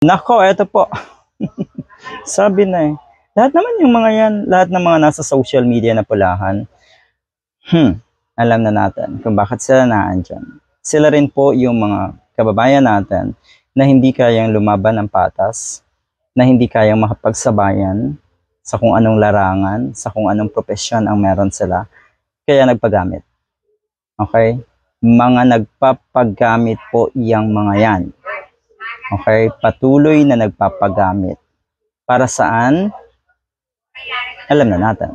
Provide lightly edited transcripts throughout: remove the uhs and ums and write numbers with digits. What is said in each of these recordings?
Nako, eto po. Sabi na eh. Lahat naman yung mga yan, lahat ng mga nasa social media na pulahan, alam na natin kung bakit sila naandyan. Sila rin po yung mga kababayan natin na hindi kayang lumaban ng patas, na hindi kayang makapagsabayan sa kung anong larangan, sa kung anong propesyon ang meron sila, kaya nagpagamit. Okay? Mga nagpapagamit po yung mga yan. Okay? Patuloy na nagpapagamit. Para saan? Alam na natin.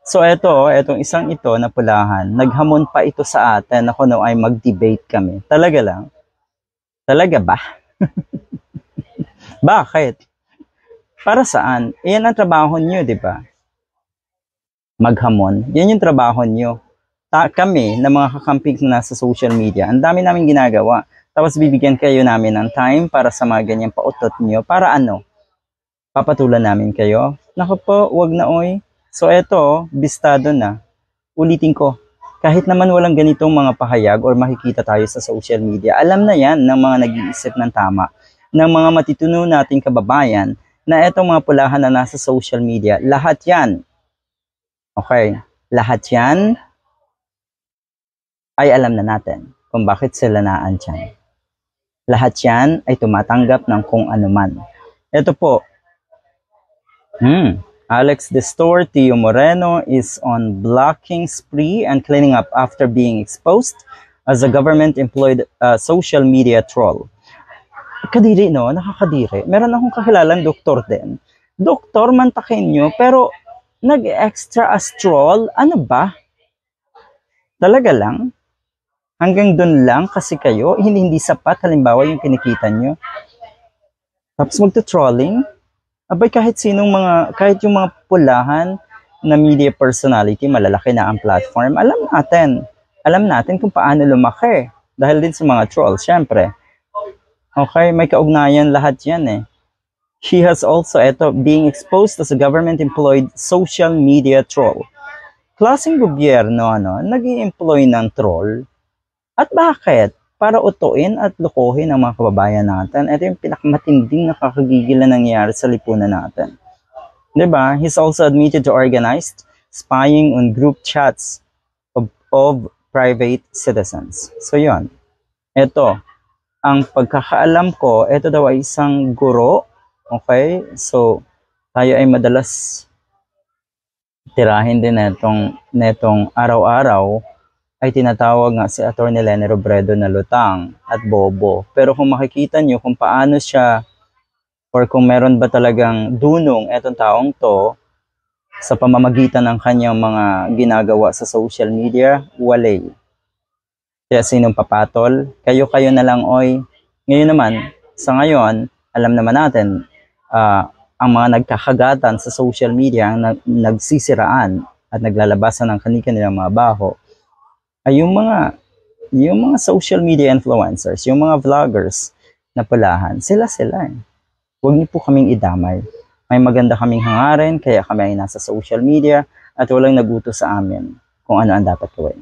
So etong isang ito na pulahan, naghamon pa ito sa atin na kung ay mag-debate kami. Talaga lang? Talaga ba? Bakit? Para saan? Iyan ang trabaho nyo, di ba? Maghamon. Yan yung trabaho nyo. Kami, na mga kakamping na nasa social media, ang dami namin ginagawa. Tapos bibigyan kayo namin ng time para sa mga ganyang pautot nyo. Para ano? Papatulan namin kayo. Naku po, wag na oy. So eto, bistado na. Ulitin ko, kahit naman walang ganitong mga pahayag or makikita tayo sa social media, alam na yan ng mga nag-iisip ng tama, ng mga matituno nating kababayan, na etong mga pulahan na nasa social media, lahat yan. Okay, lahat yan ay alam na natin kung bakit sila naandyan. Lahat yan ay tumatanggap ng kung ano man. Ito po, Alex Destor Tio Moreno is on blocking spree and cleaning up after being exposed as a government-employed social media troll. Kadiri, no? Nakakadiri. Meron akong kakilalang doktor din. Doktor, mantakin nyo, pero nag-extra as troll? Ano ba? Talaga lang? Hanggang dun lang kasi kayo, hindi sapat, halimbawa yung kinikita nyo. Tapos magto-trolling? Abay, kahit yung mga pulahan na media personality, malalaki na ang platform, alam natin kung paano lumaki. Dahil din sa mga trolls, syempre. Okay, may kaugnayan lahat yan eh. She has also, being exposed as a government-employed social media troll. Klaseng gobyerno, nag-i-employ ng troll. At bakit? Para utuin at lukuhin ang mga kababayan natin. Ito yung pinakamatinding nakakagigil na nangyayari sa lipunan natin. Diba? He's also admitted to organized spying on group chats of private citizens. So yun. Ito, ang pagkakaalam ko, ito daw ay isang guro. Okay? So, tayo ay madalas tirahin din netong araw-araw ay tinatawag nga si Atty. Leni Robredo na lutang at bobo. Pero kung makikita nyo kung paano siya or kung meron ba talagang dunong etong taong to sa pamamagitan ng kanyang mga ginagawa sa social media, walay. Kaya sinong papatol? Kayo na lang oy. Ngayon naman, sa ngayon, alam naman natin, ang mga nagkakagatan sa social media, ang nagsisiraan at naglalabasan ng kanilang mga baho, ay yung mga social media influencers, yung mga vloggers na pulahan, sila eh. Huwag niyo po kaming idamay. May maganda kaming hangarin, kaya kami ay nasa social media at walang nagutos sa amin kung ano ang dapat gawin.